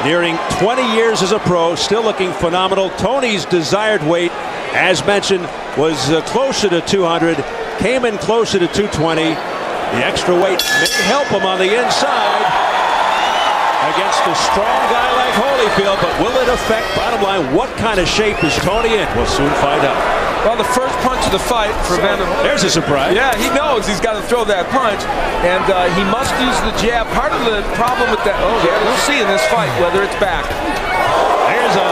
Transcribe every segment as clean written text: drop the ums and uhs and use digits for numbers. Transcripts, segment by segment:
nearing 20 years as a pro, still looking phenomenal. Tony's desired weight, as mentioned, was closer to 200, came in closer to 220. The extra weight may help him on the inside against a strong guy like Holyfield, but will it affect, bottom line, what kind of shape is Tony in? We'll soon find out. Well, the first punch of the fight for Evander Holyfield. There's a surprise. Yeah, he knows he's got to throw that punch, and he must use the jab. Part of the problem with that, we'll see in this fight whether it's back. There's a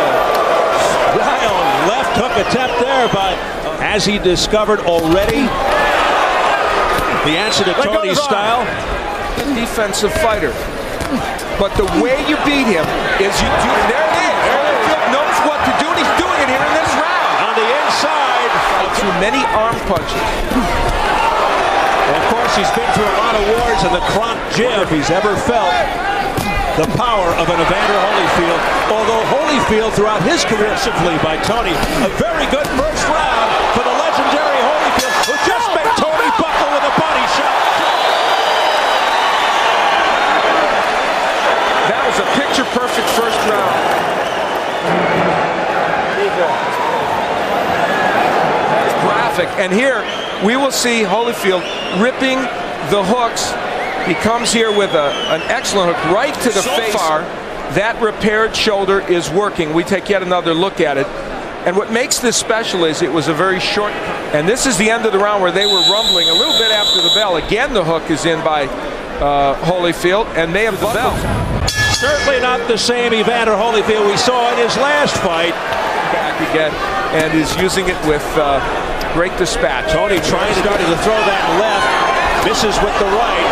wild left hook attempt there, but has he discovered already the answer to Tony's style? Defensive fighter. But the way you beat him is you do. There it is. Holyfield knows what to do, and he's doing it here in this round. On the inside. Through many arm punches. And of course, he's been through a lot of wars in the Kronk gym. If he's ever felt the power of an Evander Holyfield, although Holyfield throughout his career, simply by Tony, a very good first round for the legendary Holyfield, who just met Tony buckle with a body shot. That was a picture-perfect first round. Graphic, and here we will see Holyfield ripping the hooks. He comes here with an excellent hook right to the face. So far, that repaired shoulder is working. We take yet another look at it. And what makes this special is it was a very short, and this is the end of the round where they were rumbling a little bit after the bell. Again, the hook is in by Holyfield, and they have the bell. Certainly not the same Evander Holyfield we saw in his last fight. Back again, and is using it with great dispatch. Tony trying to throw that left, misses with the right.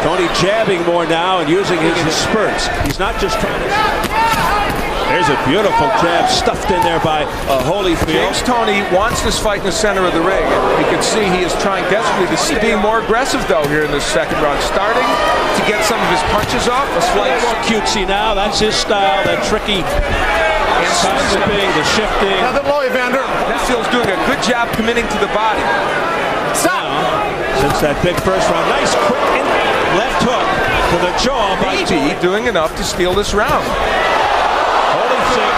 Tony jabbing more now and using his spurts. He's not just trying to... There's a beautiful jab stuffed in there by Holyfield. James Toney wants this fight in the center of the ring. You can see he is trying desperately to see being more aggressive, though, here in this second round. Starting to get some of his punches off. A slight more cutesy now. That's his style, that tricky side-zipping, the shifting. Nothing low, Evander. Holyfield's doing a good job committing to the body. Stop! Since that big first round, nice quick left hook to the jaw. Maybe doing enough to steal this round. Holyfield,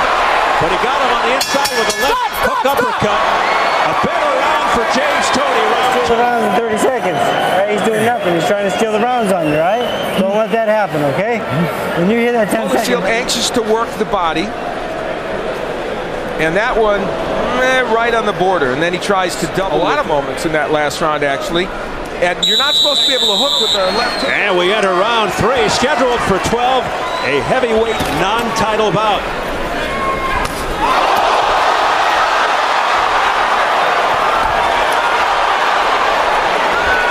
but he got him on the inside with a left hook uppercut. A better round for James Toney. Steal the rounds in 30 seconds. Right? He's doing nothing. He's trying to steal the rounds on you, right? Don't let that happen, okay? When you hear that 10 seconds. Holyfield anxious to work the body. And that one, right on the border. And then he tries to double. A lot of moments in that last round, actually. And you're not supposed to be able to hook with the left hook. And we enter round 3, scheduled for 12, a heavyweight non-title bout.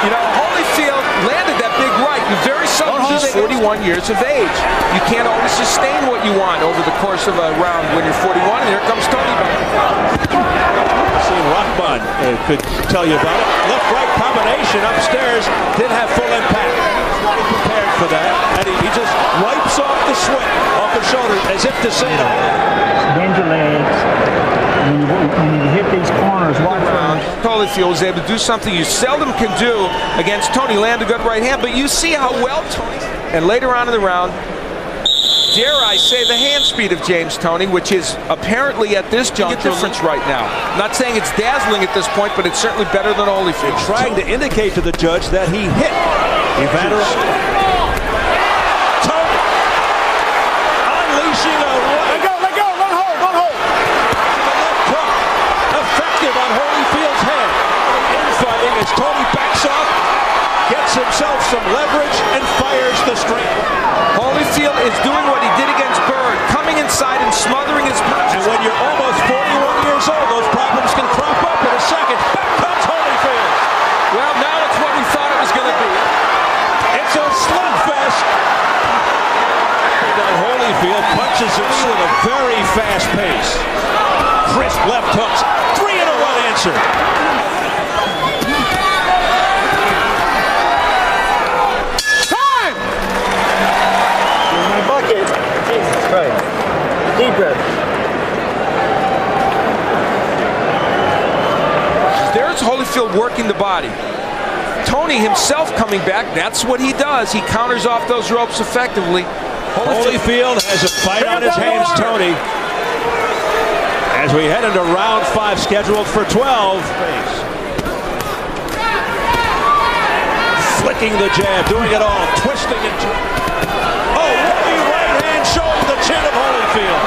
You know, Holyfield landed that big right. Very sudden. He's 41 years of age. You can't always sustain what you want over the course of a round when you're 41. And here comes Toney back. Rockbond could tell you about it. Left-right combination upstairs did have full impact. Prepared for that, and he just wipes off the sweat off his shoulder as if to say to him. Bend your legs. When you hit these corners, watch around. Holyfield was able to do something you seldom can do against Toney. Land a good right hand, but you see how well Toney. And later on in the round, dare I say, the hand speed of James Toney, which is apparently at this juncture difference right now. Not saying it's dazzling at this point, but it's certainly better than Holyfield. Trying to indicate to the judge that he hit Evander. Toney unleashing a right. Let go, one hold. Left hook, effective on Holyfield's head. Infighting as Toney backs off, gets himself some leverage, and fires the straight. Holyfield is doing what he did against Bird, coming inside and smothering his punches. And when you're almost 41 years old, those problems can crop up in a second. Back comes Holyfield. Well, now it's what we thought it was going to be. It's a slugfest. And Holyfield punches it at a very fast pace. Crisp left hooks. 3-in-1 answer. Jesus Christ. Deep breath. There's Holyfield working the body. Toney himself coming back, that's what he does. He counters off those ropes effectively. Holyfield has a fight on his hands, Toney. As we head into round 5, scheduled for 12. Flicking the jab, doing it all, twisting it. Oh, heavy right hand showing the chin of Holyfield.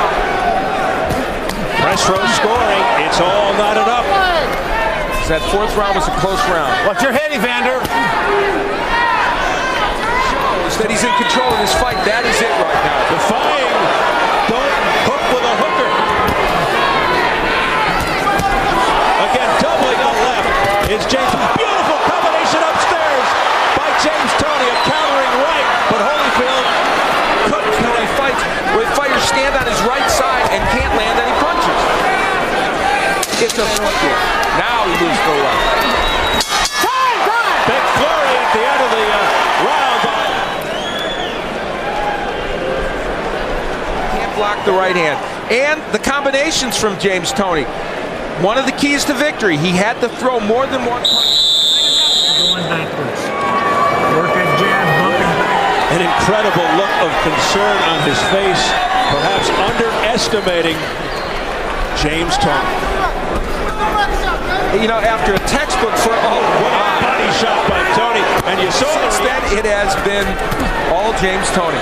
Press row scoring. It's all knotted up. That 4th round was a close round. Watch your head, Evander. That he's in control of this fight. That is it right now. Defying. Don't hook with a hooker. Again, doubling on left is James. Beautiful combination upstairs by James Toney. A countering right, but Holyfield couldn't. He fights where fighters stand on his right side and can't land any punches. It's a flicker. Now he moves to the left. Big flurry at the end of the round. Can't block the right hand. And the combinations from James Toney. One of the keys to victory. He had to throw more than one punch. Going backwards. Work that jab, bumping back. An incredible look of concern on his face, perhaps underestimating James Toney. You know, after a textbook for What a body shot by Toney, and you saw since then it has been all James Toney.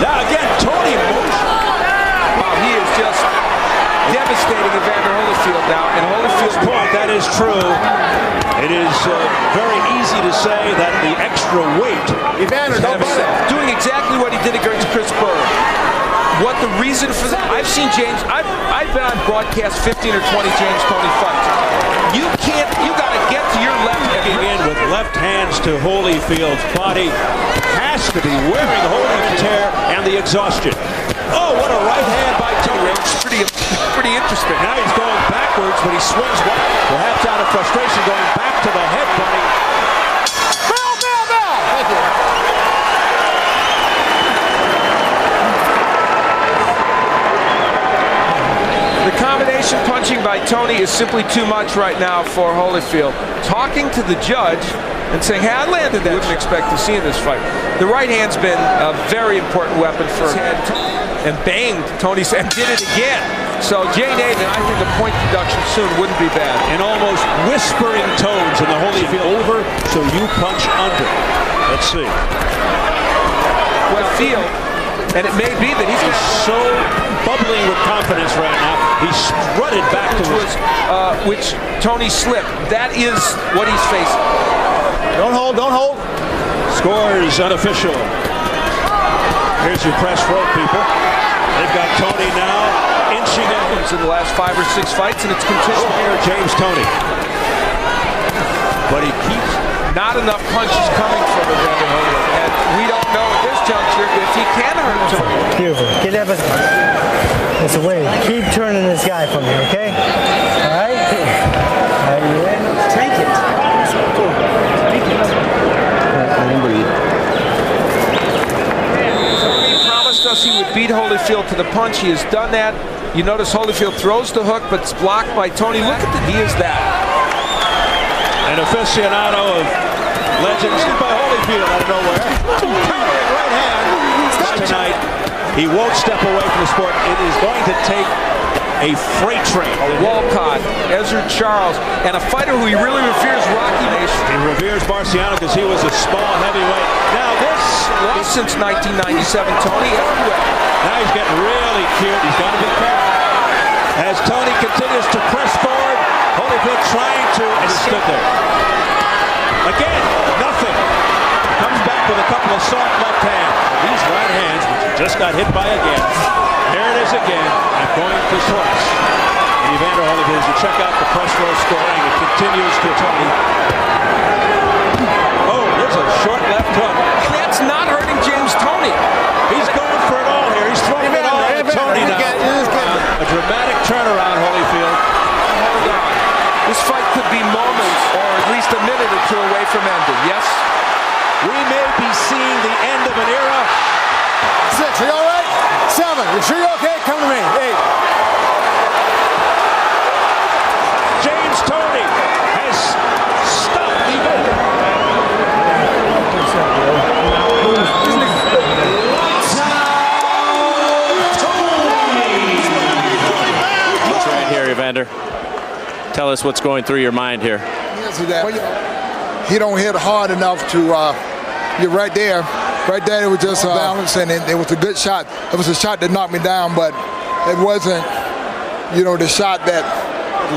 Now again, Toney motion. Wow, he is just devastating Evander Holyfield now, and Holyfield's Point, that is true. It is very easy to say that the extra weight Evander, don't bite it. doing exactly what he did against Chris Berg. What the reason for that? I've seen James. I've been on broadcast 15 or 20 James Toney fights. You got to get to your left. Kicking in with left hands to Holyfield's body. Has to be wearing Holyfield's tear and the exhaustion. Oh, what a right hand by Toney. It's pretty interesting. Now he's going backwards, but he swings wide. Perhaps out of frustration, going back to the head butting. Bell! Thank you. The combination punching by Toney is simply too much right now for Holyfield. Talking to the judge and saying, hey, I landed that. Wouldn't expect to see in this fight. The right hand's been a very important weapon for him. And banged Toney's and did it again. So Jay Nathan, I think the point deduction soon wouldn't be bad. In almost whispering tones in the Holyfield over, so you punch under. Let's see. What feel, and it may be that he's So bubbling with confidence right now. He strutted back to which Toney slipped. That is what he's facing. Don't hold. Scores unofficial. Here's your press row, people. They've got Toney now inching up In the last 5 or 6 fights, and it's continuing. here, James Toney. But he keeps Not enough punches coming from Evander Holyfield, and we don't know at this juncture if he can hurt Toney. Beautiful. Get that. That's the way. Keep turning this guy from me, okay? All right? Are you ready? Take it. Take it. He promised us he would beat Holyfield to the punch. He has done that. You notice Holyfield throws the hook, but it's blocked by Toney. Look at he is that. an aficionado of legends by Holyfield out of nowhere. Countering right hand tonight. He won't step away from the sport. It is going to take a freight train. Walcott, Ezra Charles, and a fighter who he really reveres, Rocky Nation. He reveres Marciano because he was a small heavyweight. Now this Lost since 1997, Toney everywhere. Now he's getting really cute. He's got to be careful. As Toney continues to press forward, Holyfield trying to, and he stood there. Again, nothing. Comes back with a couple of soft left hands. These right hands, which he just got hit by again. There it is again, and going to twice. And Evander Holyfield, as you check out the press row scoring, it continues to Toney. Oh, there's a short left hook. And that's not hurting James Toney. He's going for it all here. He's throwing it all at Toney now. A dramatic turnaround, Holyfield. Hold on. This fight could be moments or at least a minute or two away from ending. Yes? We may be seeing the end of an era. 6, are you all right? 7, you sure you're okay? Come to me. 8. James Toney has stopped Evander. Tell us what's going through your mind here. He don't hit hard enough to. You're right there. Right there, it was just balance, and it was a good shot. It was a shot that knocked me down, but it wasn't, the shot that.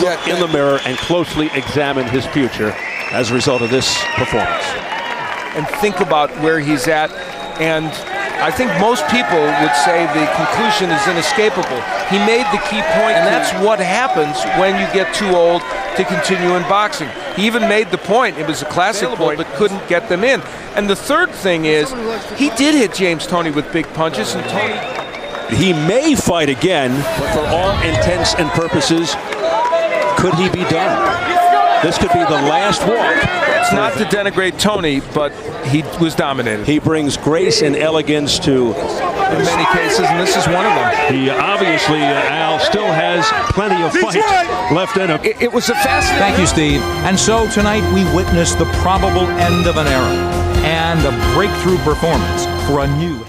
Look in the mirror and closely examine his future as a result of this performance. And think about where he's at. And I think most people would say the conclusion is inescapable. He made the key point, and that's what happens when you get too old to continue in boxing. He even made the point, it was a classic point, but couldn't get them in. And the third thing is, he did hit James Toney with big punches, and Toney... He may fight again, but for all intents and purposes, could he be done? This could be the last walk. It's not to denigrate Toney, but he was dominated. He brings grace and elegance to in many cases, and this is one of them. He obviously, Al, still has plenty of fight left in him. It was a fascinating... Thank you, Steve. And so tonight we witnessed the probable end of an era and a breakthrough performance for a new...